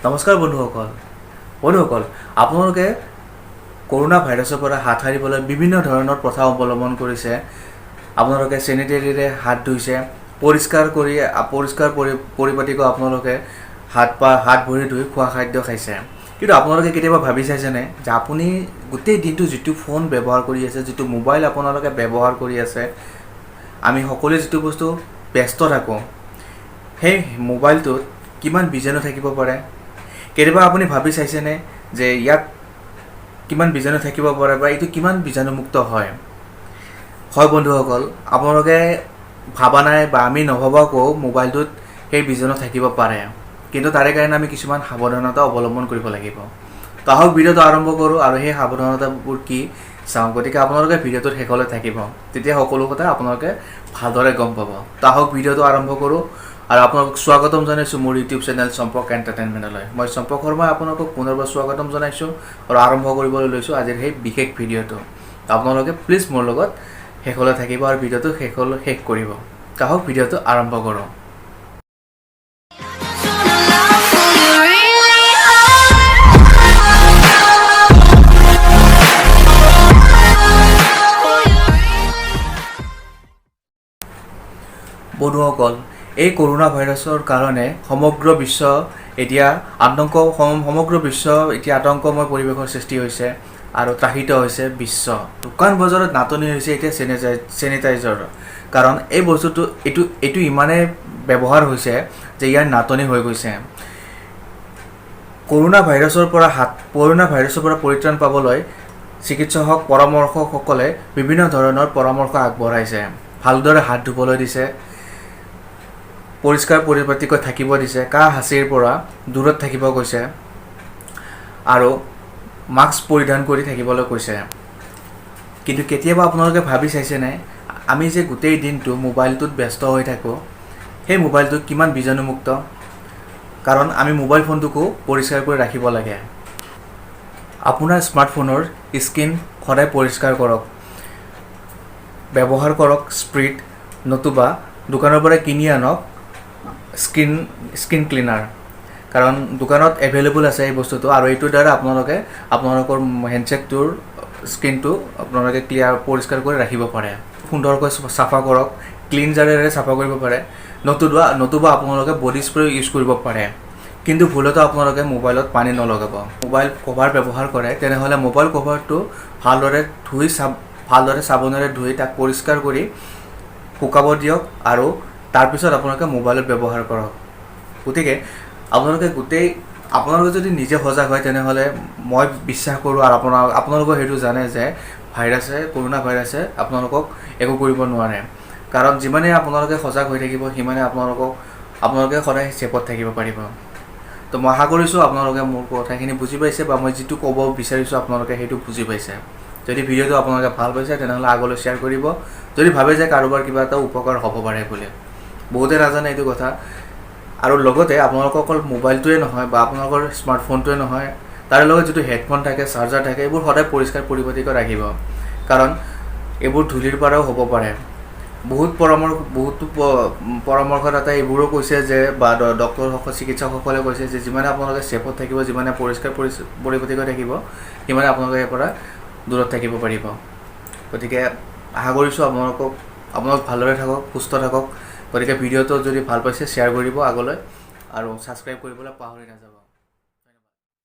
নমস্কাৰ বন্ধুসকল আপোনালোকে কৰোনা ভাইৰাছৰ পৰা হাত সাৰিবলৈ বিভিন্ন ধৰণৰ প্ৰথা অৱলম্বন কৰিছে। আপোনালোকে চেনিটাৰীৰে হাত ধুইছে, পৰিষ্কাৰ পৰিপাটিকৈ আপোনালোকে হাত ভৰি ধুই খোৱা খাদ্য খাইছে। কিন্তু আপোনালোকে কেতিয়াবা ভাবি চাইছেনে যে আপুনি গোটেই দিনটো যিটো ফোন ব্যৱহাৰ কৰি আছে, যিটো মোবাইল আপোনালোকে ব্যৱহাৰ কৰি আছে, আমি সকলোৱে যিটো বস্তু ব্যস্ত থাকোঁ, সেই মোবাইলটোত কিমান বীজাণু থাকিব পাৰে? কেতিয়াবা আপুনি ভাবি চাইছেনে যে ইয়াত কিমান বীজাণু থাকিব পাৰে বা এইটো কিমান বীজাণুমুক্ত হয়? হয় বন্ধুসকল, আপোনালোকে ভাবা নাই বা আমি নভবাকৈও মোবাইলটোত সেই বীজাণু থাকিব পাৰে, কিন্তু তাৰে কাৰণে আমি কিছুমান সাৱধানতা অৱলম্বন কৰিব লাগিব। আহক ভিডিঅ'টো আৰম্ভ কৰোঁ আৰু সেই সাৱধানতাবোৰ কি চাওঁ। গতিকে আপোনালোকে ভিডিঅ'টোত শেষলৈ থাকিব, তেতিয়া সকলো কথা আপোনালোকে ভালদৰে গম পাব। আহক ভিডিঅ'টো আৰম্ভ কৰোঁ আৰু আপোনালোকক স্বাগতম জনাইছোঁ মোৰ ইউটিউব চেনেল চম্পক এণ্টাৰটেইনমেণ্টলৈ। মই চম্পক শৰ্মাই আপোনালোকক পুনৰবাৰ স্বাগতম জনাইছোঁ আৰু আৰম্ভ কৰিবলৈ লৈছোঁ আজিৰ সেই বিশেষ ভিডিঅ'টো। আপোনালোকে প্লিজ মোৰ লগত শেষলৈ থাকিব আৰু ভিডিঅ'টো শেষ কৰিব। আহক ভিডিঅ'টো আৰম্ভ কৰোঁ। বন্ধুসকল, এই কৰোনা ভাইৰাছৰ কাৰণে সমগ্ৰ বিশ্ব এতিয়া আতংকময় পৰিৱেশৰ সৃষ্টি হৈছে আৰু ত্ৰাহিত হৈছে বিশ্ব। দোকান বজাৰত নাটনি হৈছে এতিয়া চেনিটাইজাৰৰ, কাৰণ এই বস্তুটো এইটো ইমানেই ব্যৱহাৰ হৈছে যে ইয়াৰ নাটনি হৈ গৈছে। কৰোনা ভাইৰাছৰ পৰা পৰিত্ৰাণ পাবলৈ চিকিৎসক পৰামৰ্শকসকলে বিভিন্ন ধৰণৰ পৰামৰ্শ আগবঢ়াইছে। ভালদৰে হাত ধুবলৈ দিছে, পৰিষ্কাৰ পৰিপাটিকৈ থাকিব দিছে, কাহ হাঁচিৰ পৰা দূৰত থাকিব কৈছে আৰু মাস্ক পৰিধান কৰি থাকিবলৈ কৈছে। কিন্তু কেতিয়াবা আপোনালোকে ভাবি চাইছেনে, আমি যে গোটেই দিনটো মোবাইলটোত ব্যস্ত হৈ থাকোঁ, সেই মোবাইলটো কিমান বীজাণুমুক্ত? কাৰণ আমি মোবাইল ফোনটোকো পৰিষ্কাৰ কৰি ৰাখিব লাগে। আপোনাৰ স্মাৰ্টফোনৰ স্ক্ৰীন সদায় পৰিষ্কাৰ কৰক, ব্যৱহাৰ কৰক স্প্ৰিট, নতুবা দোকানৰ পৰা কিনি আনক স্ক্ৰীন ক্লিনাৰ, কাৰণ দোকানত এভেইলেবল আছে এই বস্তুটো আৰু এইটোৰ দ্বাৰা আপোনালোকৰ হেণ্ডছেটটোৰ স্ক্ৰীনটো আপোনালোকে পৰিষ্কাৰ কৰি ৰাখিব পাৰে। সুন্দৰকৈ চাফা কৰক, ক্লিনজাৰেৰে চাফা কৰিব পাৰে, নতুবা আপোনালোকে বডি স্প্ৰে ইউজ কৰিব পাৰে। কিন্তু ভুলতো আপোনালোকে মোবাইলত পানী নলগাব। মোবাইল কভাৰ ব্যৱহাৰ কৰে তেনেহ'লে মোবাইল কভাৰটো ভালদৰে চাবোনেৰে ধুই তাক পৰিষ্কাৰ কৰি শুকাব দিয়ক আৰু তাৰপিছত আপোনালোকে মোবাইলত ব্যৱহাৰ কৰক। গতিকে আপোনালোকে যদি নিজে সজাগ হয় তেনেহ'লে মই বিশ্বাস কৰোঁ আৰু আপোনালোকে সেইটো জানে যে কৰোনা ভাইৰাছে আপোনালোকক একো কৰিব নোৱাৰে। কাৰণ যিমানেই আপোনালোকে সজাগ হৈ থাকিব সিমানে আপোনালোকে সদায় ছেফত থাকিব পাৰিব। তো মই আশা কৰিছোঁ আপোনালোকে মোৰ কথাখিনি বুজি পাইছে বা মই যিটো ক'ব বিচাৰিছোঁ আপোনালোকে সেইটো বুজি পাইছে। যদি ভিডিঅ'টো আপোনালোকে ভাল পাইছে তেনেহ'লে আগলৈ শ্বেয়াৰ কৰিব, যদি ভাবে যে কাৰোবাৰ কিবা এটা উপকাৰ হ'ব পাৰে বুলি। বহুতে নাজানে এইটো কথা। আৰু লগতে আপোনালোকৰ অকল মোবাইলটোৱে নহয় বা আপোনালোকৰ স্মাৰ্টফোনটোৱে নহয়, তাৰে লগত যিটো হেডফোন থাকে, চাৰ্জাৰ থাকে, এইবোৰ সদায় পৰিষ্কাৰ পৰিপাটিকৈ ৰাখিব, কাৰণ এইবোৰ ধূলিৰ পৰাও হ'ব পাৰে। বহুতো পৰামৰ্শদাতাই এইবোৰো কৈছে যে বা চিকিৎসকসকলে কৈছে যে যিমানে আপোনালোকে ছেফত থাকিব, যিমানে পৰিষ্কাৰ পৰিপাটিকৈ থাকিব, সিমানে আপোনালোকে ইয়াৰ পৰা দূৰত থাকিব পাৰিব। গতিকে আশা কৰিছোঁ আপোনালোক ভালদৰে থাকক, সুস্থ থাকক। গতিকে ভিডিঅ'টো যদি ভাল পাইছে শ্বেয়াৰ কৰিব আগলৈ আৰু ছাবস্ক্ৰাইব কৰিবলৈ পাহৰি নাযাব।